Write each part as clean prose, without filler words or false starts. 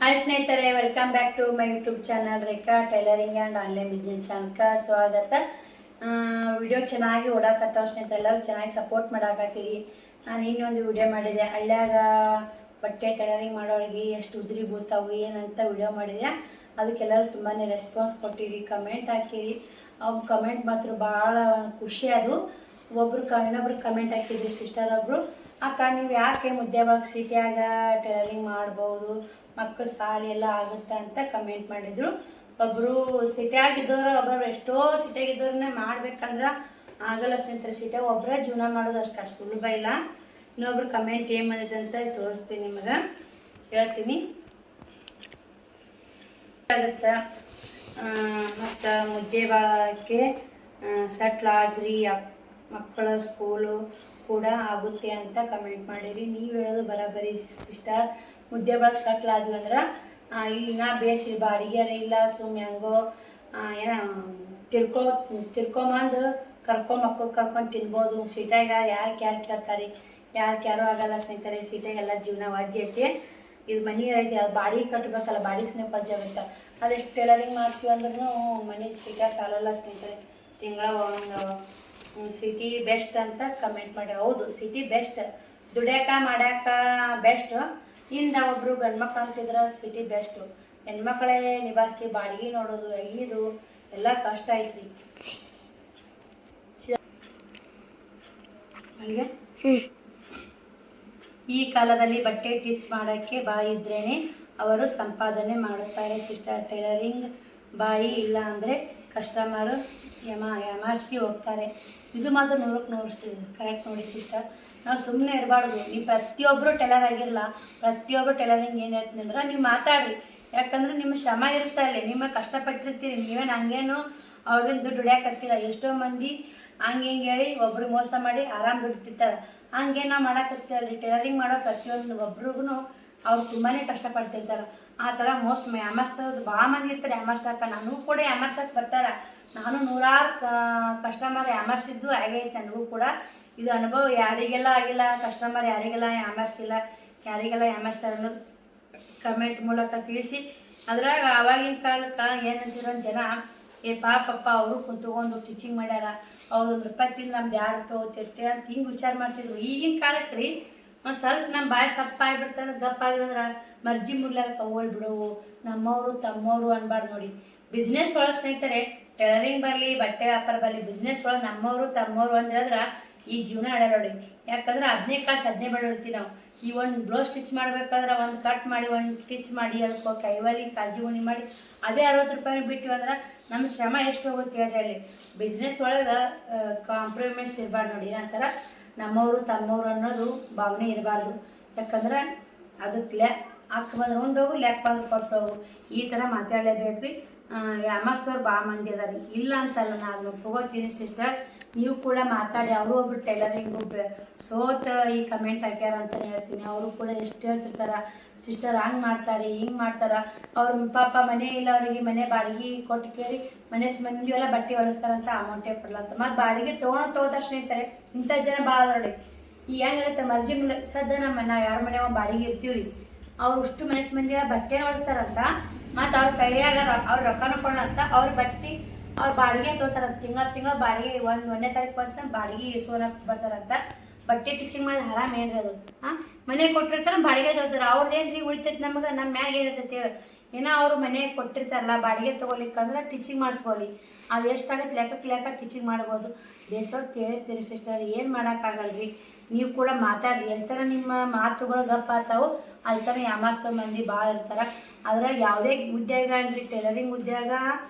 Hi ಸ್ನೇಹಿತರೆ, welcome back to my YouTube channel Rekha tailoring and online business ಚಾನಲ್ಗೆ ಸ್ವಾಗತ. Video ಚೆನ್ನಾಗಿ ಓಡಾಕತ್ತಾವ ಸ್ನೇಹಿತರೆ, ಎಲ್ಲರೂ ಚೆನ್ನಾಗಿ ಸಪೋರ್ಟ್ ಮಾಡಾಕತ್ತೀರಿ. ನಾನು ಇನ್ನೊಂದು ವಿಡಿಯೋ ಮಾಡಿದೆ, ಹಳ್ಳ್ಯಾಗ ಬಟ್ಟೆ ಟೈಲರಿಂಗ್ ಮಾಡೋರಿಗೆ ಎಷ್ಟು ಉದ್ರಿ ಬೀಳ್ತಾವು ಏನಂತ ವಿಡಿಯೋ ಮಾಡಿದೆ. ಅದಕ್ಕೆಲ್ಲರೂ ತುಂಬಾ ರೆಸ್ಪಾನ್ಸ್ ಕೊಟ್ಟಿರಿ, ಕಮೆಂಟ್ ಹಾಕಿರಿ. ಅವ್ರ ಕಮೆಂಟ್ ಮಾತ್ರ ಭಾಳ ಖುಷಿ. ಅದು ಇನ್ನೊಬ್ರು ಕಮೆಂಟ್ ಹಾಕಿದ್ರಿ, ಸಿಸ್ಟರ್ ಒಬ್ಬರು, ಅಕ್ಕ ನೀವು ಯಾಕೆ ಮುದ್ದೆಬಾಗ ಸಿಟಿಯಾಗ ಟೈಲರಿಂಗ್ ಮಾಡ್ಬೋದು, ಮಕ್ಕಳು ಸಾಲಿ ಎಲ್ಲ ಆಗುತ್ತೆ ಅಂತ ಕಮೆಂಟ್ ಮಾಡಿದರು. ಒಬ್ಬರು ಸಿಟಿಯಾಗಿದ್ದವರು, ಒಬ್ಬರು ಎಷ್ಟೋ ಸಿಟಿಯಾಗಿದ್ದವ್ರನ್ನೇ ಮಾಡ್ಬೇಕಂದ್ರೆ ಆಗಲ್ಲ ಸ್ನೇಹಿತರೆ. ಸಿಟಿಯಾಗ ಒಬ್ಬರೇ ಜೀವನ ಮಾಡೋದು ಅಷ್ಟು ಸುಲಭ ಇಲ್ಲ. ಇನ್ನೊಬ್ರು ಕಮೆಂಟ್ ಏನು ಮಾಡಿದೆ ಅಂತ ತೋರಿಸ್ತೀನಿ, ನಿಮಗೆ ಹೇಳ್ತೀನಿ ಆಗುತ್ತೆ. ಮತ್ತು ಮುದ್ದೆಬಾಳಕ್ಕೆ ಸಟ್ಲಾದ್ರಿ, ಮಕ್ಕಳ ಸ್ಕೂಲು ಕೂಡ ಆಗುತ್ತೆ ಅಂತ ಕಮೆಂಟ್ ಮಾಡಿರಿ. ನೀವು ಹೇಳೋದು ಬರೋಬ್ಬರಿ ಸಿಸ್ಟರ್. ಮುದ್ದೆಬಾಳಕ್ಕೆ ಸಟ್ಲಾದ್ವಿ ಅಂದ್ರೆ ಇಲ್ಲಿ ನಾ ಬೇಸಿರಿ ಬಾಡಿಗೆರ ಇಲ್ಲ, ಸುಮ್ಮನೆ ಹೆಂಗೋ ಏನೋ ತಿರ್ಕೊಂಬಂದು ಮಕ್ಕಳು ಕರ್ಕೊಂಡು ತಿನ್ಬೋದು. ಸಿಟಿಯಾಗ ಯಾರು ಕೇಳ್ತಾರೆ, ಯಾರು ಆಗಲ್ಲ ಸ್ನೇಹಿತರೆ. ಸಿಟಿಯಾಗೆಲ್ಲ ಜೀವನ ವಾಜ್ಯ ಐತಿ. ಇದು ಮನೆ ಐತಿ, ಅದು ಬಾಡಿಗೆ ಕಟ್ಟಬೇಕಲ್ಲ, ಬಾಡಿ ಸ್ನೇಹ ಪಜ್ಜ ಆಗುತ್ತೆ. ಅದೆಷ್ಟು ಟೈಲರಿಂಗ್ ಮಾಡ್ತೀವಿ ಅಂದ್ರೂ ಮನೆ ಸಿಟಿಯಾಗ ಸಾಲಲ್ಲ ಸ್ನೇಹಿತರೆ. ತಿಂಗಳ ಒಂದು ಸಿಟಿ ಬೆಸ್ಟ್ ಅಂತ ಕಮೆಂಟ್ ಮಾಡಿ. ಹೌದು, ಸಿಟಿ ಬೆಸ್ಟ್, ದುಡ್ಯಾಕ ಮಾಡ್ಯಾಕ ಬೆಸ್ಟ್. ಇಂದ ಒಬ್ಬರು ಗಂಡು ಮಕ್ಳು ಅಂತಿದ್ರೆ ಸಿಟಿ ಬೆಸ್ಟು. ಹೆಣ್ಮಕ್ಳೇ ನಿಭಾಯಿಸ್ತೀವಿ, ಬಾಡಿಗೆ ನೋಡೋದು ಐದು ಎಲ್ಲ ಕಷ್ಟ ಐತ್ರಿ. ಈ ಕಾಲದಲ್ಲಿ ಬಟ್ಟೆ ಟಿಚ್ ಮಾಡೋಕ್ಕೆ ಬಾಯಿ ಇದ್ರೇ ಅವರು ಸಂಪಾದನೆ ಮಾಡುತ್ತಾರೆ ಸಿಸ್ಟರ್. ಟೈಲರಿಂಗ್ ಬಾಯಿ ಇಲ್ಲ ಅಂದರೆ ಕಸ್ಟಮರು ಯಮಾರಿಸಿ ಹೋಗ್ತಾರೆ. ಇದು ಮಾತ್ರ 100ಕ್ಕೆ 100 ಕರೆಕ್ಟ್ ನೋಡಿ ಸಿಸ್ಟರ್. ನಾವು ಸುಮ್ಮನೆ ಇರಬಾರ್ದು. ನೀವು ಪ್ರತಿಯೊಬ್ಬರು ಟೈಲರ್ ಆಗಿರಲ್ಲ, ಪ್ರತಿಯೊಬ್ಬರು ಟೈಲರಿಂಗ್ ಏನು ಹೇಳ್ತೀನಿ ಅಂದ್ರೆ ನೀವು ಮಾತಾಡ್ರಿ. ಯಾಕಂದ್ರೆ ನಿಮ್ಮ ಶ್ರಮ ಇರುತ್ತೆ ಅಲ್ಲಿ, ನಿಮ್ಮ ಕಷ್ಟಪಟ್ಟಿರ್ತೀರಿ. ನೀವೇನು ಹಂಗೇನು ಅವ್ರಿಂದ ದುಡ್ಡು ದುಡಿಯಾಕತ್ತಿಲ್ಲ. ಎಷ್ಟೋ ಮಂದಿ ಹಂಗೆ ಹಿಂಗೆ ಹೇಳಿ ಒಬ್ರಿಗೆ ಮೋಸ ಮಾಡಿ ಆರಾಮ್ ದುಡ್ತಿರ್ತಾರೆ. ಹಂಗೆ ನಾವು ಮಾಡೋಕತ್ತೀವಲ್ರಿ. ಟೈಲರಿಂಗ್ ಮಾಡೋ ಪ್ರತಿಯೊಂದು ಒಬ್ರಿಗೂ ಅವ್ರು ತುಂಬಾ ಕಷ್ಟಪಡ್ತಿರ್ತಾರೆ. ಆ ಥರ ಯಾಮರ್ಸೋದು ಭಾಳ ಮಂದಿ ಇರ್ತಾರೆ. ಯಾಮರ್ಸಕ್ಕೆ ನಾನು ಕೂಡ ಯಾಮರ್ಸಕ್ಕೆ ಬರ್ತಾರೆ. ನಾನು ನೂರಾರು ಕಸ್ಟಮರ್ ಯಾಮರ್ಸಿದ್ದು ಆಗೈತೆ ನನಗೂ ಕೂಡ. ಇದು ಅನುಭವ ಯಾರಿಗೆಲ್ಲ ಆಗಿಲ್ಲ, ಕಸ್ಟಮರ್ ಯಾರಿಗೆಲ್ಲ ಯಾಮರ್ಸಿಲ್ಲ, ಯಾರಿಗೆಲ್ಲ ಯಾಮರ್ಸ್ಯಾರ ಅನ್ನೋದು ಕಮೆಂಟ್ ಮೂಲಕ ತಿಳಿಸಿ. ಅದ್ರಾಗ ಆವಾಗಿನ ಕಾಲಕ್ಕೆ ಏನಂತಿರೋ ಜನ, ಪಾಪಪ್ಪ ಅವರು ಕುಂತ್ಕೊಂಡು ಟೀಚಿಂಗ್ ಮಾಡ್ಯಾರ, ಅವ್ರು ₹1 ತಿಂದು ನಮ್ದು ₹2 ಹೋಗ್ತಿರ್ತೆ ಅಂತ ಹಿಂಗೆ ವಿಚಾರ ಮಾಡ್ತಿದ್ರು. ಈಗಿನ ಕಾಲಕ್ಕೆ ರೀ ಒಂದು ಸ್ವಲ್ಪ ನಮ್ಮ ಬಾಯಿ ಸಪ್ಪ ಆಗಿಬಿಡ್ತಾರೆ, ಗಪ್ಪ ಆಗಿದ್ರೆ ಮರ್ಜಿ ಮುರ್ಲಾರಕ್ಕೆ ಹೋಗ್ಬಿಡುವು. ನಮ್ಮವರು ತಮ್ಮವರು ಅನ್ಬಾರ್ದು ನೋಡಿ. ಬಿಸ್ನೆಸ್ ಒಳಗೆ ಸ್ನೇಹಿತರೆ, ಟೈಲರಿಂಗ್ ಬರಲಿ, ಬಟ್ಟೆ ವ್ಯಾಪಾರ ಬರಲಿ, ಬಿಸ್ನೆಸ್ ಒಳಗೆ ನಮ್ಮವರು ತಮ್ಮವರು ಅಂದ್ರೆ ಈ ಜೀವನ ಆಡಲ್ಲ ನೋಡಿ. ಯಾಕಂದ್ರೆ 15 ಕಾಸು 15 ಬೆಳಿರ್ತೀವಿ ನಾವು. ಈ ಒಂದು ಬ್ಲೌಸ್ ಸ್ಟಿಚ್ ಮಾಡ್ಬೇಕಾದ್ರೆ ಒಂದು ಕಟ್ ಮಾಡಿ, ಒಂದು ಸ್ಟಿಚ್ ಮಾಡಿ, ಅದಕ್ಕೆ ಕೈವಲಿ ಕಾಜಿ ಉನಿ ಮಾಡಿ ಅದೇ ₹60 ಬಿಟ್ಟಿವಿ ಅಂದ್ರೆ ನಮ್ಮ ಶ್ರಮ ಎಷ್ಟು ಹೋಗುತ್ತೆ ಹೇಳ್ರಿ. ಅಲ್ಲಿ ಬಿಸ್ನೆಸ್ ಒಳಗೆ ಕಾಂಪ್ರಮೈಸ್ ಇರಬಾರ್ದು ನೋಡಿ. ಏನಂತಾರೆ, ನಮ್ಮವರು ತಮ್ಮವರು ಅನ್ನೋದು ಭಾವನೆ ಇರಬಾರ್ದು. ಯಾಕಂದ್ರೆ ಅದಕ್ಕೆ ಹಾಕಿ ಬಂದ್ರೆ ಉಂಡೋಗು, ಲೆಕ್ಕ ಬಂದ್ರೆ ಕೊಟ್ಟೋಗು, ಈ ಥರ ಮಾತಾಡಲೇಬೇಕು ರೀ. ಯಾಮರ್ಸೋರು ಭಾಳ ಮಂದಿ ಅದಾರಿ, ಇಲ್ಲ ಅಂತಲ್ಲ, ನಾನು ತಗೋತೀನಿ ಸಿಸ್ಟರ್. ನೀವು ಕೂಡ ಮಾತಾಡಿ. ಅವರು ಒಬ್ರು ಟೈಲರಿಂಗು ಸೋತ ಈ ಕಮೆಂಟ್ ಹಾಕ್ಯಾರ ಅಂತಲೇ ಹೇಳ್ತೀನಿ. ಅವರು ಕೂಡ ಎಷ್ಟು ಹೇಳ್ತಿರ್ತಾರೆ, ಸಿಸ್ಟರ್ ಹಂಗೆ ಮಾಡ್ತಾರೆ, ಹಿಂಗೆ ಮಾಡ್ತಾರೆ. ಅವ್ರ ಪಾಪ ಮನೆ ಇಲ್ಲ, ಅವರಿಗೆ ಮನೆ ಬಾಡಿಗೆ ಕೊಟ್ಟು ಕೇಳಿ ಮನೆ ಮಂದಿ ಎಲ್ಲ ಬಟ್ಟೆ ಹೊಲಿಸ್ತಾರಂತ ಅಮೌಂಟೇ ಕೊಡಲ್ಲ ಅಂತ. ಮತ್ತು ಬಾಡಿಗೆ ತೊಗೋತಾರೆ ಸ್ನೇಹಿತರೆ. ಇಂಥ ಜನ ಭಾಳ ನೋಡಿ. ಈಗ ಹೆಂಗಾಗುತ್ತೆ, ಮರ್ಜಿ ಸದ್ದ ನಾವು ಯಾರ ಮನೆ ಬಾಡಿಗೆ ಇರ್ತೀವಿ ರೀ, ಅವ್ರು ಅಷ್ಟು ಮಂದಿ ಬಟ್ಟೆನ ಹೊಲಿಸ್ತಾರಂತ. ಮತ್ತು ಅವ್ರ ಕೈಯಾಗ ಅವ್ರ ರೊಕ್ಕನ ಕೊಡೋಂತ ಅವ್ರ ಬಟ್ಟೆ ಅವ್ರ ಬಾಡಿಗೆ ತೊಗೋತಾರಂತ. ತಿಂಗಳ ಬಾಡಿಗೆ 1ನೇ ತಾರೀಕು ಬಂತ ಬಾಡಿಗೆ ಇಸ್ಕೊಳಕ್ಕೆ ಬರ್ತಾರಂತ. ಬಟ್ಟೆ ಟಿಚಿಂಗ್ ಮಾಡಿ ಆರಾಮ್ ಏನ್ರಿ ಅದು. ಮನೆ ಕೊಟ್ಟಿರ್ತಾರೆ, ಬಾಡಿಗೆ ತೊಗೋತಾರೆ. ಅವ್ರದ್ದೇನು ರೀ ಉಳಿತೈತೆ ನಮಗೆ, ನಮ್ಮ ಮ್ಯಾಗ ಏನಿರ್ತೈತೆ ಹೇಳಿ. ಏನೋ ಅವರು ಮನೆ ಕೊಟ್ಟಿರ್ತಾರಲ್ಲ, ಬಾಡಿಗೆ ತೊಗೊಲಿಕ್ಕಂದ್ರೆ ಟೀಚಿಂಗ್ ಮಾಡಿಸ್ಕೊಳ್ಳಿ. ಅದು ಎಷ್ಟಾಗುತ್ತೆ ಲೆಕ್ಕ ಟೀಚಿಂಗ್ ಮಾಡ್ಬೋದು. ಬೇಸೋದು ತಿಳಿರ್ತೀರಿ ಸಿಸ್ಟರ್, ಏನು ಮಾಡೋಕ್ಕಾಗಲ್ರಿ. ನೀವು ಕೂಡ ಮಾತಾಡ್ರಿ. ಎಲ್ತರ ನಿಮ್ಮ ಮಾತುಗಳು ಗಪ್ಪ ಆಗ್ತಾವೆ, ಅಲ್ಲಿ ಥರ ಯಾಮಾರ್ಸೋ ಮಂದಿ ಭಾಳ ಇರ್ತಾರೆ. ಅದ್ರಾಗ ಯಾವುದೇ ಉದ್ಯೋಗ ಅನ್ರಿ, ಟೈಲರಿಂಗ್ ಉದ್ಯೋಗ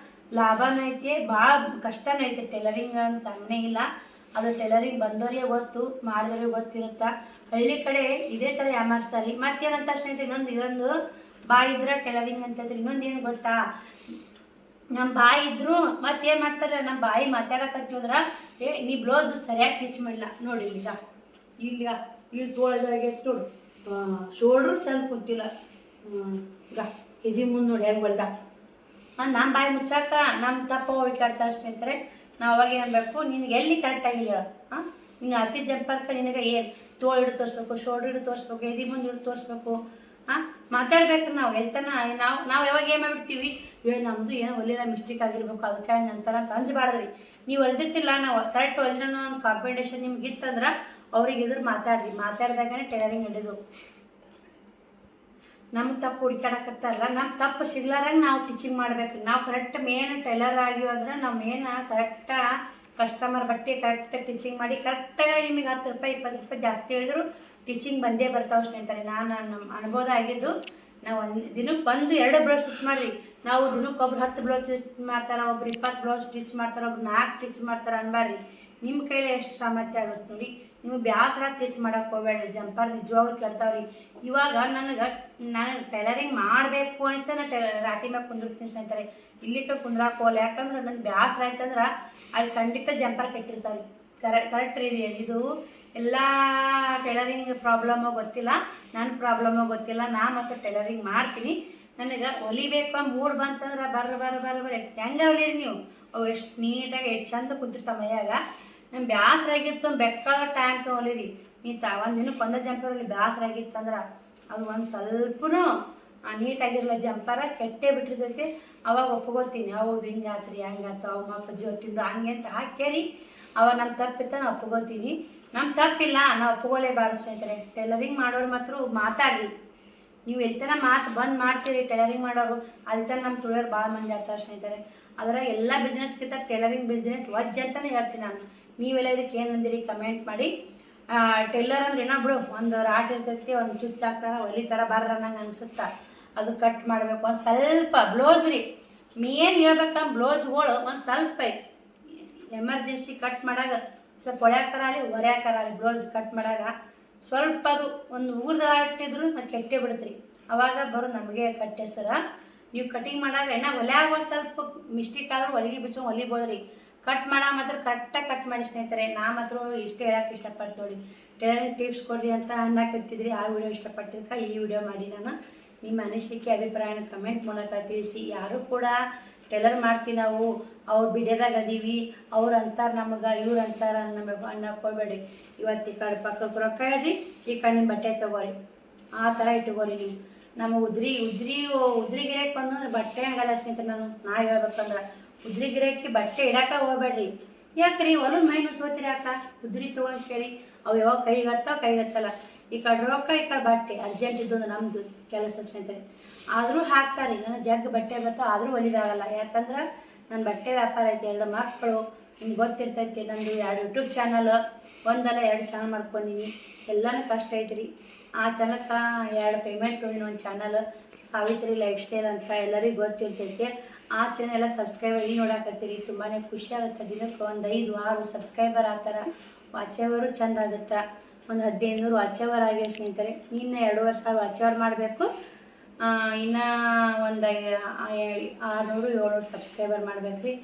ಲಾಭನೂ ಐತಿ, ಭಾಳ ಕಷ್ಟನೂ ಐತೆ. ಟೈಲರಿಂಗ್ ಅಂತ ಸಣ್ಣೆ ಇಲ್ಲ. ಅದು ಟೈಲರಿಂಗ್ ಬಂದವರಿಗೆ ಗೊತ್ತು, ಮಾಡಿದವ್ರಿಗೆ ಗೊತ್ತಿರುತ್ತಾ. ಹಳ್ಳಿ ಕಡೆ ಇದೇ ಥರ ಯಾಮಾರಿಸ್ತಾರೆ. ಮತ್ತೇನಂತ ಸ್ನೇಹಿತರೆ, ಇದೊಂದು ಬಾಯಿ ಇದ್ರೆ ಟೈಲರಿಂಗ್ ಅಂತಂದ್ರೆ ಇನ್ನೊಂದು ಏನು ಗೊತ್ತಾ, ನಮ್ಮ ಬಾಯಿ ಇದ್ರು ಮತ್ತೇನು ಮಾಡ್ತಾರೆ, ನಮ್ಮ ಬಾಯಿ ಮಾತಾಡಕತ್ತೀವಿ ಅಂದ್ರೆ ನೀ ಬ್ಲೌಸ್ ಸರಿಯಾಗಿ ಟಿಚ್ ಮಾಡಿಲ್ಲ ನೋಡಿ. ಇಲ್ಲಿ ತೋಳ್ದಾಗೆ ನೋಡು, ಶೋಲ್ಡ್ರು ಚಂದ ಕುಂತಿಲ್ಲ, ಇದು ಮುಂದೆ ನೋಡಿ ಹೆಂಗೆ ಹೊಲ್ದ. ನಮ್ಮ ಬಾಯಿ ಮುಚ್ಚಾಕ ನಮ್ಮ ತಪ್ಪ ಹುಡುಕಾಡ್ತಾರೆ ಸ್ನೇಹಿತರೆ. ನಾವು ಅವಾಗ ಏನ್ಬೇಕು, ನಿನಗೆ ಎಲ್ಲಿ ಕರೆಕ್ಟಾಗಿಲ್ಲ ಹೇಳ. ನೀನು ಅತಿ ಜಂಪರ್ಕ ನಿನಗೆ ಏನು ತೋಳು ಹಿಡಿದು ತೋರಿಸ್ಬೇಕು, ಶೋಲ್ಡ್ರ್ ಹಿಡಿದು ತೋರಿಸ್ಬೇಕು, ಎದಿ ಮುಂದೆ ಹಿಡಿದು ತೋರಿಸ್ಬೇಕು, ಮಾತಾಡ್ಬೇಕು ನಾವು ಹೇಳ್ತಾನ. ನಾವು ಯಾವಾಗ ಏನು ಮಾಡ್ಬಿಡ್ತೀವಿ, ನಮ್ಮದು ಏನೋ ಹೊಲಿರ ಮಿಸ್ಟೇಕ್ ಆಗಿರ್ಬೇಕು ಅದಕ್ಕೆ ಹಂಗೆ ಅಂತಾರ ಅಂತ ಅಂಜಬಾರ್ದ್ರಿ. ನೀವು ಹೊಲ್ದಿರ್ತಿಲ್ಲ, ನಾವು ಕರೆಕ್ಟ್ ಹೊಲಿದ್ರೂ ಒಂದು ಕಾಂಪಿಟೇಷನ್ ನಿಮ್ಗೆ ಇತ್ತಂದ್ರೆ ಅವ್ರಿಗೆ ಎದುರು ಮಾತಾಡ್ರಿ. ಮಾತಾಡಿದಾಗನೇ ಟೈಲರಿಂಗ್ ಹಿಡಿದು ನಮ್ಗೆ ತಪ್ಪು ಹುಡುಕಾಡಕತ್ತಾರಲ್ಲ, ನಮ್ಮ ತಪ್ಪು ಸಿಗ್ಲಾರಂಗೆ ನಾವು ಟೀಚಿಂಗ್ ಮಾಡ್ಬೇಕು. ನಾವು ಕರೆಕ್ಟ್ ಮೇನ್ ಟೈಲರ್ ಆಗಿವಂದ್ರೆ ನಾವು ಮೇನ್ ಕರೆಕ್ಟ ಕಸ್ಟಮರ್ ಬಟ್ಟೆ ಕರೆಕ್ಟ್ ಟೀಚಿಂಗ್ ಮಾಡಿ ಕರೆಕ್ಟಾಗಿ ನಿಮಗೆ 10 ರೂಪಾಯಿ 20 ರೂಪಾಯಿ ಜಾಸ್ತಿ ಹೇಳಿದ್ರು ಟೀಚಿಂಗ್ ಬಂದೇ ಬರ್ತಾವೆ ಸ್ನೇಹಿತರೆ. ನಮ್ಮ ಅನುಭವ ಆಗಿದ್ದು, ನಾವು ದಿನಕ್ಕೆ 1-2 ಬ್ಲೌಸ್ ಸ್ಟಿಚ್ ಮಾಡಿರಿ. ನಾವು ದಿನಕ್ಕೆ ಒಬ್ರು 10 ಬ್ಲೌಸ್ ಸ್ಟಿಚ್ ಮಾಡ್ತಾರೆ, ಒಬ್ರು 20 ಬ್ಲೌಸ್ ಸ್ಟಿಚ್ ಮಾಡ್ತಾರೆ, ಒಬ್ರು 4 ಸ್ಟಿಚ್ ಮಾಡ್ತಾರೆ ಅನ್ಬಾರ್ರಿ. ನಿಮ್ಮ ಕೈಲಿ ಎಷ್ಟು ಸಾಮರ್ಥ್ಯ ಆಗುತ್ತೆ ನೋಡಿ. ನೀವು ಬ್ಯಾಸರ ಸ್ಟಿಚ್ ಮಾಡೋಕೆ ಹೋಗ್ಬೇಡ್ರಿ. ಜಂಪರ್ ನಿಜವಾಗ್ಲೂ ಕೆಡ್ತಾವ್ರಿ. ಇವಾಗ ನಾನು ಟೈಲರಿಂಗ್ ಮಾಡಬೇಕು ಅನಿಸ್ತಾ ನಾನು ರಾಟಿ ಮ್ಯಾಗ ಕುಂದಿರ್ತೀನಿ ಸ್ನೇಹಿತರೆ. ಇಲ್ಲಿಗೆ ಕುಂದ್ರಾಕ ಹೋಗಲ್ಲ, ಯಾಕಂದ್ರೆ ನನಗೆ ಬ್ಯಾಸರ ಆಯ್ತಂದ್ರೆ ಅಲ್ಲಿ ಖಂಡಿತ ಜಂಪರ್ ಕೆಟ್ಟಿರ್ತಾರೆ. ಕರೆಕ್ಟ್ ರೀ. ಇದು ಎಲ್ಲ ಟೈಲರಿಂಗ್ ಪ್ರಾಬ್ಲಮ್ಮು ಗೊತ್ತಿಲ್ಲ, ನನ್ನ ಪ್ರಾಬ್ಲಮ್ಮು ಗೊತ್ತಿಲ್ಲ. ನಾ ಮತ್ತು ಟೈಲರಿಂಗ್ ಮಾಡ್ತೀನಿ. ನನಗೆ ಹೊಲಿಬೇಕು ಮೂಡ್ ಬಂತಂದ್ರೆ ಬರ್ರಿ ಹೆಂಗೆ ಹೊಲೀರಿ ನೀವು. ಅವು ಎಷ್ಟು ನೀಟಾಗಿ ಎಷ್ಟು ಚಂದ ಕುಂತಿರ್ತಾವೆ ಮೈಯಾಗ. ನಮ್ಮ ಬ್ಯಾಸರಾಗಿತ್ತು ಬೇಕಾದ ಟೈಮ್ ತೊಗೊಲಿರಿ. ಒಂದು ದಿನಕ್ಕೆ 1 ಜಂಪರ್ ಹೊಲಿ ಬ್ಯಾಸರಾಗಿತ್ತಂದ್ರೆ ಅದು ಒಂದು ಸ್ವಲ್ಪನೂ ನೀಟಾಗಿರಲ್ಲ, ಜಂಪರ ಕೆಟ್ಟೇ ಬಿಟ್ಟಿರ್ತೈತಿ. ಅವಾಗ ಒಪ್ಕೋತೀನಿ, ಹೌದು ಹಿಂಗೆ ಆತ್ರಿ ಹಂಗಾತು ಅವು ಅಪ್ಪಾಜಿ ಹೊತ್ತಿದ್ದು ಹಂಗೆ ಅಂತ ಹಾಕ್ಯಾರಿ. ಅವಾಗ ನಮ್ಮ ತಪ್ಪಿತ್ತ ನಾನು ಒಪ್ಕೋತೀನಿ. ನಮ್ಮ ತಪ್ಪಿಲ್ಲ, ನಾವು ಒಪ್ಕೊಳ್ಳೇಬಾರ್ದು ಸ್ನೇಹಿತರೆ. ಟೈಲರಿಂಗ್ ಮಾಡೋರು ಮಾತ್ರ ಮಾತಾಡ್ರಿ. ನೀವು ಎಲ್ತನ ಮಾತು ಬಂದು ಮಾಡ್ತೀರಿ ಟೈಲರಿಂಗ್ ಮಾಡೋರು, ಅಲ್ಲಿ ನಮ್ಮ ತುಳಿಯೋರು ಭಾಳ ಮಂದಿ ಆಗ್ತಾರೆ ಸ್ನೇಹಿತರೆ. ಅದರ ಎಲ್ಲ ಬಿಸ್ನೆಸ್ಗಿಂತ ಟೈಲರಿಂಗ್ ಬಿಸ್ನೆಸ್ ವಜ್ಜ್ ಅಂತಲೇ ಹೇಳ್ತೀನಿ ನಾನು. ನೀವೆಲ್ಲ ಇದಕ್ಕೆ ಏನು ಅಂದಿರಿ ಕಮೆಂಟ್ ಮಾಡಿ. ಟೈಲರ್ ಅಂದ್ರೆ ಇನ್ನೊಬ್ರು ಒಂದು ರಾಟ್ ಇರ್ತೈತಿ, ಒಂದು ಚುಚ್ಚು ಹಾಕ್ತಾರ ಹೊಲಿತಾರ ನಂಗೆ ಅನ್ಸುತ್ತಾ. ಅದು ಕಟ್ ಮಾಡಬೇಕು. ಒಂದು ಸ್ವಲ್ಪ ಬ್ಲೌಸ್ ರೀ ಮೇನ್ ಹೇಳ್ಬೇಕಂದ್ರೆ ಬ್ಲೌಸ್ಗಳು ಒಂದು ಸ್ವಲ್ಪ ಎಮರ್ಜೆನ್ಸಿ ಕಟ್ ಮಾಡಾಗ ಸ್ವಲ್ಪ ಹೊಳ್ಯಾಕರಾಗಲಿ ಹೊರ್ಯಾಕರಾಗಲಿ ಬ್ಲೌಸ್ ಕಟ್ ಮಾಡಾಗ ಸ್ವಲ್ಪ ಅದು ಒಂದು ಊರ್ದಾಟಿದ್ರು ಅದು ಕೆಟ್ಟೇ ಬಿಡುತ್ತೆ ರೀ. ಅವಾಗ ಬರೋದು ನಮಗೆ ಕಟ್ ಹೆಸರ. ನೀವು ಕಟಿಂಗ್ ಮಾಡಾಗ ಏನೋ ಹೊಲ್ಯಾಗ ಸ್ವಲ್ಪ ಮಿಸ್ಟೇಕ್ ಆದ್ರೂ ಹೊಲಿಗೆ ಬಿಚ್ಚೋ ಹೊಲಿಬೋದು ರೀ. ಕಟ್ ಮಾಡೋ ಮಾತ್ರ ಕರೆಕ್ಟಾಗಿ ಕಟ್ ಮಾಡಿ ಸ್ನೇಹಿತರೆ. ನಾ ಮಾತ್ರ ಇಷ್ಟೇ ಹೇಳೋಕೆ ಇಷ್ಟಪಟ್ಟು ನೋಡಿ. ಟೈಲರಿಂಗ್ ಟಿಪ್ಸ್ ಕೊಡ್ರಿ ಅಂತ ಅನ್ನಕತ್ತಿದ್ರಿ. ಆ ವಿಡಿಯೋ ಇಷ್ಟಪಟ್ಟಿದ್ದಕ್ಕೆ ಈ ವಿಡಿಯೋ ಮಾಡಿ ನಾನು ನಿಮ್ಮ ಅನಿಸಿಕೆ ಅಭಿಪ್ರಾಯನ ಕಮೆಂಟ್ ಮೂಲಕ ತಿಳಿಸಿ. ಯಾರು ಕೂಡ ಟೈಲರ್ ಮಾಡ್ತೀವಿ ನಾವು, ಅವ್ರು ಬಿಡಿಯೋದಾಗ ಅದೀವಿ, ಅವ್ರು ಅಂತಾರೆ ನಮಗೆ, ಇವ್ರು ಅಂತಾರೆ ನಮಗೆ ಅನ್ನಕ್ಕೆ ಹೋಗ್ಬೇಡಿ. ಇವತ್ತು ಈ ಕಡೆ ಪಕ್ಕಕ್ಕೆ ರೊಕ್ಕ ಇಡ್ರಿ, ಈ ಕಡೆ ನಿಮ್ಮ ಬಟ್ಟೆ ತೊಗೋರಿ, ಆ ಥರ ಇಟ್ಕೋರಿ ನೀವು. ನಮ್ಮ ಉದ್ರಿಗಿರಕ್ಕೆ ಬಂದು ಬಟ್ಟೆ ಹಂಗಲ್ಲ ಸ್ನೇಹಿತರೆ. ನಾ ಹೇಳ್ಬೇಕಂದ್ರೆ ಉದ್ರಿಗಿರಕ್ಕೆ ಬಟ್ಟೆ ಇಡಕ್ಕೆ ಹೋಗ್ಬೇಡ್ರಿ. ಯಾಕ್ರಿ ಹೊಲದ ಮೈನು ಸೋತಿರಿ ಯಾಕ ಉದ್ರಿ ತೊಗೊಂಡು ಕೇಳಿ. ಅವು ಯಾವಾಗ ಕೈಗತ್ತಲ್ಲ. ಈ ಕಡೆ ರೊಕ್ಕ ಈ ಕಡೆ ಬಟ್ಟೆ ಅರ್ಜೆಂಟ್ ಇದ್ದೊಂದು ನಮ್ಮದು ಕೆಲಸ ಸ್ನೇಹಿತರೆ. ಆದರೂ ಹಾಕ್ತಾರೆ. ನನ್ನ ಜಗ್ಗ ಬಟ್ಟೆ ಬರ್ತಾವೆ, ಆದರೂ ಹೊಲಿದಾಗಲ್ಲ. ಯಾಕಂದ್ರೆ ನನ್ನ ಬಟ್ಟೆ ವ್ಯಾಪಾರ ಐತಿ, 2 ಮಕ್ಕಳು, ನಿಮ್ಗೆ ಗೊತ್ತಿರ್ತೈತಿ. ನಂದು 2 ಯೂಟ್ಯೂಬ್ ಚಾನಲ್, 1 ಅಲ್ಲ 2 ಚಾನಲ್ ಮಾಡ್ಕೊಂಡಿನಿ. ಎಲ್ಲನೂ ಕಷ್ಟ ಐತ್ರಿ. ಆ ಚಾನಲ್ಗೆ 2 ಪೇಮೆಂಟ್ ತೊಗೊಂಡಿನಿ. ಒಂದು ಚಾನಲ್ ಸಾವಿತ್ರಿ ಲೈಫ್ ಸ್ಟೈಲ್ ಅಂತ ಎಲ್ಲರಿಗೂ ಗೊತ್ತಿರ್ತೈತಿ. ಆ ಚಾನಲ್ ಎಲ್ಲ ಸಬ್ಸ್ಕ್ರೈಬರ್ ಈಗ ನೋಡಾಕತ್ತೀರಿ. ತುಂಬಾ ಖುಷಿ ಆಗುತ್ತೆ. ದಿನಕ್ಕೆ 1 5-6 ಸಬ್ಸ್ಕ್ರೈಬರ್ ಆ ಥರ ವಾಚವರು ಚೆಂದ ಆಗುತ್ತೆ. ಒಂದು 1500 ವಾಚವರ್ ಆಗಿ ಸ್ನೇಹಿತರೆ. ಇನ್ನು 2,500 ವಾಚವರ್ ಮಾಡಬೇಕು. ಇನ್ನು ಒಂದು 600-700 ಸಬ್ಸ್ಕ್ರೈಬರ್ ಮಾಡಬೇಕು ರೀ.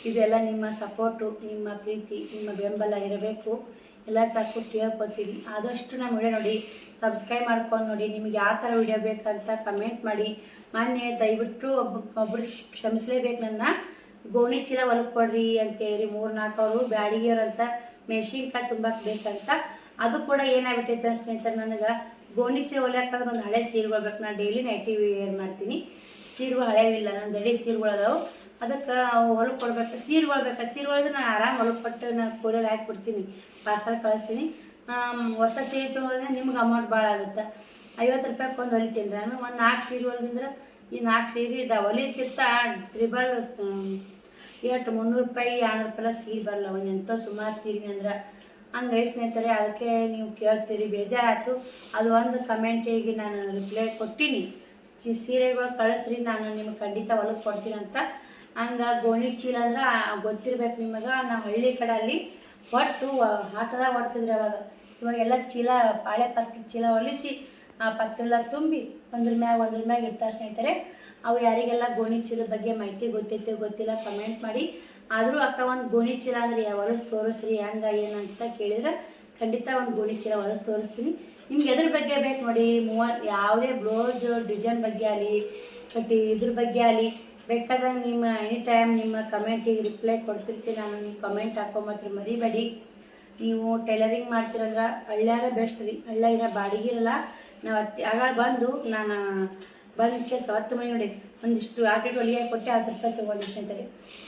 ಇದೆಲ್ಲ ನಿಮ್ಮ ಸಪೋರ್ಟು, ನಿಮ್ಮ ಪ್ರೀತಿ, ನಿಮ್ಮ ಬೆಂಬಲ ಇರಬೇಕು. ಎಲ್ಲರ ತಕ್ಕೂ ಕೇಳ್ಕೊತೀವಿ. ಆದಷ್ಟು ನಮ್ಮ ವಿಡಿಯೋ ನೋಡಿ ಸಬ್ಸ್ಕ್ರೈಬ್ ಮಾಡ್ಕೊಂಡು ನೋಡಿ. ನಿಮಗೆ ಯಾವ ಥರ ವಿಡಿಯೋ ಬೇಕಂತ ಕಮೆಂಟ್ ಮಾಡಿ. ಮೊನ್ನೆ ದಯವಿಟ್ಟು ಒಬ್ಬರು ಕ್ಷಮಿಸಲೇಬೇಕು, ನನ್ನ ಗೋಣಿ ಚೀಲ ಹೊಲಕ್ಕೆ ಕೊಡ್ರಿ ಅಂತೇಳಿ 3-4 ಅವರು ಬ್ಯಾಡಿಗೆಯವ್ರಂತ ಮೆಣಸಿನ್ಕಾಯಿ ತುಂಬಕ್ಕೆ ಬೇಕಂತ. ಅದು ಕೂಡ ಏನಾಗ್ಬಿಟ್ಟೈತೆ ಸ್ನೇಹಿತರೆ, ನನಗೆ ಗೋಣಿ ಚೀಲ ಹೊಲಿಯಾಕಂದ್ರೆ ಒಂದು ಹಳೆ ಸೀರೆಗಳು ಬೇಕು. ನಾನು ಡೈಲಿ ನೈಟಿ ವೇರ್ ಮಾಡ್ತೀನಿ. ಸೀರೆಗಳು ಹಳೆವಿಲ್ಲ, ನನ್ನ ದಡಿ ಸೀರೆಗಳು ಅದಾವೆ. ಅದಕ್ಕೆ ಹೊಲಕ್ಕೆ ಕೊಡ್ಬೇಕು. ಸೀರೆಗಳು ಬೇಕು. ಸೀರೆಗಳು ನಾನು ಆರಾಮ್ ಹೊಲಕ್ಕೆ ಕೊಟ್ಟು ನಾನು ಕೂಲಲ್ಲಿ ಹಾಕಿಬಿಡ್ತೀನಿ, ಪಾರ್ಸಲ್ ಕಳಿಸ್ತೀನಿ. ಹೊಸ ಸೀರೆ ತೊಗೊಂಡ್ರೆ ನಿಮ್ಗೆ ಅಮೌಂಟ್ ಭಾಳ ಆಗುತ್ತೆ. 50 ರೂಪಾಯಿಗೆ ಒಂದು ಹೊಲಿತೀನಿ ನಾನು. ಒಂದು 4 ಸೀರೆ ಹೊಲಿದ್ರೆ ಈ 4 ಸೀರೆ ಹೊಲಿತಿರ್ತ ತ್ರಿಬಲ್ ಎಷ್ಟು 300 ರೂಪಾಯಿ 200 ರೂಪಾಯಿ ಸೀರೆ ಬರಲ್ಲ. ಒಂದು ಎಂಥ ಸುಮಾರು ಸೀರೆ ಅಂದ್ರೆ ಹಂಗೆ ಸ್ನೇಹಿತರೆ. ಅದಕ್ಕೆ ನೀವು ಕೇಳ್ತೀರಿ, ಬೇಜಾರಾಯ್ತು. ಅದು ಒಂದು ಕಮೆಂಟಿಗೆ ನಾನು ರಿಪ್ಲೈ ಕೊಟ್ಟಿನಿ. ಸೀರೆಗಳು ಕಳಿಸ್ರಿ, ನಾನು ನಿಮ್ಗೆ ಖಂಡಿತ ಹೊಲಕ್ಕೆ ಕೊಡ್ತೀನಿ ಅಂತ. ಹಂಗೆ ಗೋಣಿ ಚೀಲ ಅಂದ್ರೆ ಗೊತ್ತಿರ್ಬೇಕು ನಿಮಗೆ. ನಾವು ಹಳ್ಳಿ ಕಡೆ ಅಲ್ಲಿ ಒಟ್ಟು ಆಟದಾಗ ಹೊಡ್ತಿದ್ರಿ ಅವಾಗ. ಇವಾಗೆಲ್ಲ ಚೀಲ ಪಾಳೆ ಪತ್ಲ ಚೀಲ ಹೊಲಿಸಿ ಪತ್ತೆಲ್ಲ ತುಂಬಿ ಒಂದ್ರ ಮ್ಯಾಗ ಇರ್ತಾರೆ ಸ್ನೇಹಿತರೆ. ಅವು ಯಾರಿಗೆಲ್ಲ ಗೋಣಿ ಚೀಲದ ಬಗ್ಗೆ ಮಾಹಿತಿ ಗೊತ್ತೈತೆ ಗೊತ್ತಿಲ್ಲ ಕಮೆಂಟ್ ಮಾಡಿ. ಆದರೂ ಅಕ್ಕ ಒಂದು ಗೋಣಿ ಚೀಲ ಅಂದ್ರೆ ಹೊಲಸು ತೋರಿಸ್ರಿ ಹೆಂಗೆ ಏನಂತ ಕೇಳಿದ್ರೆ ಖಂಡಿತ ಒಂದು ಗೋಣಿ ಚೀಲ ಹೊಲಸು ತೋರಿಸ್ತೀನಿ. ನಿಮ್ಗೆ ಎದ್ರ ಬಗ್ಗೆ ಬೇಕು ನೋಡಿ, ಯಾವುದೇ ಬ್ಲೌಸ್ ಡಿಸೈನ್ ಬಗ್ಗೆ ಆಗಲಿ ಇದ್ರ ಬಗ್ಗೆ ಆಗಲಿ ಬೇಕಾದಂಗೆ ನಿಮ್ಮ ಎನಿ ಟೈಮ್ ನಿಮ್ಮ ಕಮೆಂಟಿಗೆ ರಿಪ್ಲೈ ಕೊಡ್ತಿರ್ತೀನಿ ನಾನು. ನೀವು ಕಮೆಂಟ್ ಹಾಕೊಂಬತ್ರ ಮರಿಬೇಡಿ. ನೀವು ಟೈಲರಿಂಗ್ ಮಾಡ್ತೀರಂದ್ರೆ ಹಳ್ಳ್ಯಾಗ ಬೆಸ್ಟ್ ರೀ. ಹಳ್ಳ್ಯಾಗಿನ ಬಾಡಿಗೆ ಇರಲ್ಲ, ನಾವು ಆಗ ಬಂದು ನಾನು ಬಂದಕ್ಕೆ 10 ಮನೆ ನೋಡಿ ಒಂದಿಷ್ಟು ಆಟಿಟ್ಟು ಹೊಲಿಗೆ ಕೊಟ್ಟೆ 10 ರೂಪಾಯಿ ತೊಗೊಂಡು ಸ್ನೇಹಿತರೆ.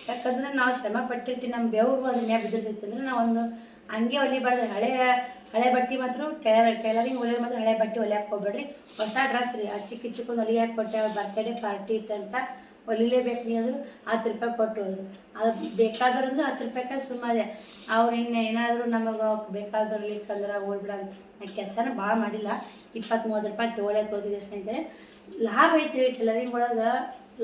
ಯಾಕಂದ್ರೆ ನಾವು ಶ್ರಮ ಪಟ್ಟಿರ್ತೀವಿ, ನಮ್ಮ ಬೆವರು ಅದನ್ನ ಬಿದ್ದಿರ್ತೈತಿ ಅಂದ್ರೆ ನಾವು ಒಂದು ಹಂಗೆ ಹೊಲಿಬಾರ್ದು. ಹಳೆ ಬಟ್ಟೆ ಮಾತ್ರ ಟೈಲರಿಂಗ್ ಹೊಲಿಯೋದು ಮಾತ್ರ ಹಳೆ ಬಟ್ಟೆ ಹೊಲಿಯಕ್ಕೆ ಹೋಗ್ಬೇಡ್ರಿ. ಹೊಸ ಡ್ರೆಸ್ ರೀ ಚಿಕ್ಕ ಚಿಕ್ಕಒಂದು ಹೊಲಿಯಾಕೆ ಕೊಟ್ಟೆ, ಅವ್ರ ಬರ್ತಡೇ ಪಾರ್ಟಿ ಇತ್ತಂತ ಹೊಲಿಲೇಬೇಕು ನೀ ಅಂದರು 10 ರೂಪಾಯಿ ಕೊಟ್ಟು ಹೋದ್ರು. ಅದು ಬೇಕಾದ್ರು ಅಂದ್ರೆ 10 ರೂಪಾಯಿಗೆ ಸುಮ್ಮನೆ ಅವ್ರು ಇನ್ನು ಏನಾದರೂ ನಮಗೆ ಬೇಕಾದ್ರಲಿಕ್ಕಂದ್ರೆ ಹೋಗ್ಬಿಡ ಅಂತ ನಾನು ಕೆಲಸನ ಭಾಳ ಮಾಡಿಲ್ಲ. 20-30 ರೂಪಾಯಿ ತೊಗೊಳಕ್ಕೆ ಸ್ನೇಹಿತರೆ. ಲಾಭ ಐತಿ ರೀ ಟೈಲರಿಂಗ್ ಒಳಗೆ,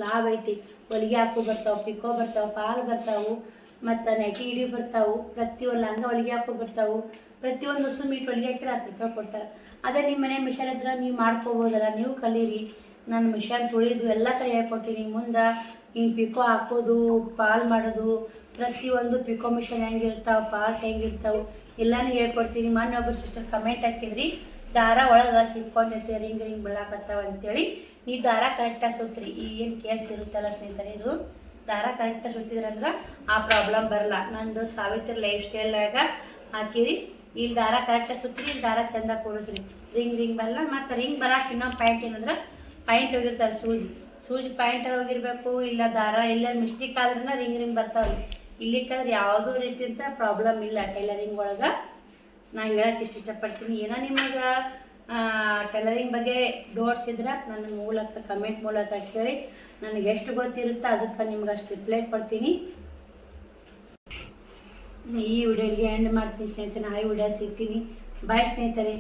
ಲಾಭ ಐತಿ. ಹೊಲಿಗೆ ಹಾಕು ಬರ್ತಾವೆ, ಪಿಕೋ ಬರ್ತಾವೆ, ಪಾಲು ಬರ್ತಾವೆ, ಮತ್ತು ನೈಟಿ ಹಿಡಿ ಬರ್ತಾವೆ, ಪ್ರತಿಯೊಂದು ಲಂಗ ಹೊಲಿಗೆ ಹಾಕೋ ಬರ್ತಾವೆ. ಪ್ರತಿಯೊಂದು ಹೊಸ ಮೀಟ್ ಹೊಲಿಗೆ ಹಾಕಿದ್ರೆ 10 ರೂಪಾಯಿ ಕೊಡ್ತಾರೆ. ಅದೇ ನಿಮ್ಮ ಮನೆ ಮಿಷನ್ ಇದ್ರೆ ನೀವು ಮಾಡ್ಕೋಬೋದಲ್ಲ, ನೀವು ಕಲೀರಿ. ನಾನು ಮಿಷನ್ ತುಳಿದು ಎಲ್ಲ ಥರ ಹೇಳ್ಕೊಟ್ಟಿನಿ. ಮುಂದೆ ನೀನು ಪಿಕೋ ಹಾಕೋದು, ಪಾಲ್ ಮಾಡೋದು, ಪ್ರತಿಯೊಂದು ಪಿಕೋ ಮಿಷನ್ ಹೆಂಗಿರ್ತಾವೆ, ಪಾಲ್ ಹೆಂಗಿರ್ತಾವೆ ಎಲ್ಲನೂ ಹೇಳ್ಕೊಡ್ತೀನಿ. ಮೊನ್ನೆ ಒಬ್ಬರು ಸಿಸ್ಟರ್ ಕಮೆಂಟ್ ಹಾಕಿದ್ರಿ, ದಾರ ಒಳಗೆ ಸಿಕ್ಕೊಂಡೈತೆ ರಿಂಗ್ ಬೀಳಾಕತ್ತಾವ ಅಂತೇಳಿ. ನೀವು ದಾರ ಕರೆಕ್ಟಾಗಿ ಸುತ್ರಿ. ಈ ಏನು ಕೇಸ್ ಇರುತ್ತಲ್ಲ ಸ್ನೇಹಿತರೆ, ಇದು ದಾರ ಕರೆಕ್ಟಾಗಿ ಸುತ್ತಿದ್ರಂದ್ರೆ ಆ ಪ್ರಾಬ್ಲಮ್ ಬರಲ್ಲ. ನಂದು ಸಾವಿತ್ರಿ ಲೈಫ್ ಸ್ಟೈಲಾಗ ಹಾಕಿರಿ. ಇಲ್ಲಿ ದಾರ ಕರೆಕ್ಟಾಗಿ ಸುತ್ತಿರಿ, ಇಲ್ಲಿ ದಾರ ಚೆಂದ ಕೂರಿಸ್ರಿ, ರಿಂಗ್ ಬರಲ್ಲ. ಮತ್ತು ರಿಂಗ್ ಬರೋಕೆ ಇನ್ನೊಂದು ಪಾಯಿಂಟ್ ಏನಂದ್ರೆ ಪಾಯಿಂಟ್ ಹೋಗಿರ್ತಾರೆ ಸೂಜಿ ಪಾಯಿಂಟಲ್ಲಿ ಹೋಗಿರಬೇಕು. ಇಲ್ಲ ದಾರ ಇಲ್ಲ ಮಿಸ್ಟೇಕ್ ಆದ್ರೂ ರಿಂಗ್ ಬರ್ತಾವೆ. ಇಲ್ಲಿಕ್ಕಾದ್ರೆ ಯಾವುದೋ ರೀತಿಯಿಂದ ಪ್ರಾಬ್ಲಮ್ ಇಲ್ಲ ಟೈಲರಿಂಗ್ ಒಳಗೆ. ನಾನು ಹೇಳೋಕ್ಕೆ ಇಷ್ಟಪಡ್ತೀನಿ. ಏನೋ ನಿಮಗೆ ಟೈಲರಿಂಗ್ ಬಗ್ಗೆ ಡೌಟ್ಸ್ ಇದ್ರೆ ನನ್ನ ಮೂಲಕ ಕಮೆಂಟ್ ಮೂಲಕ ಕೇಳಿ. ನನಗೆ ಎಷ್ಟು ಗೊತ್ತಿರುತ್ತೋ ಅದಕ್ಕೆ ನಿಮ್ಗೆ ಅಷ್ಟು ರಿಪ್ಲೈ ಕೊಡ್ತೀನಿ. ಈ ವಿಡಿಯೋಗೆ ಎಂಡ್ ಮಾಡ್ತೀನಿ ಸ್ನೇಹಿತರೆ. ಆ ವಿಡಿಯೋ ಸಿಗ್ತೀನಿ. ಬಾಯ್ ಸ್ನೇಹಿತರೆ.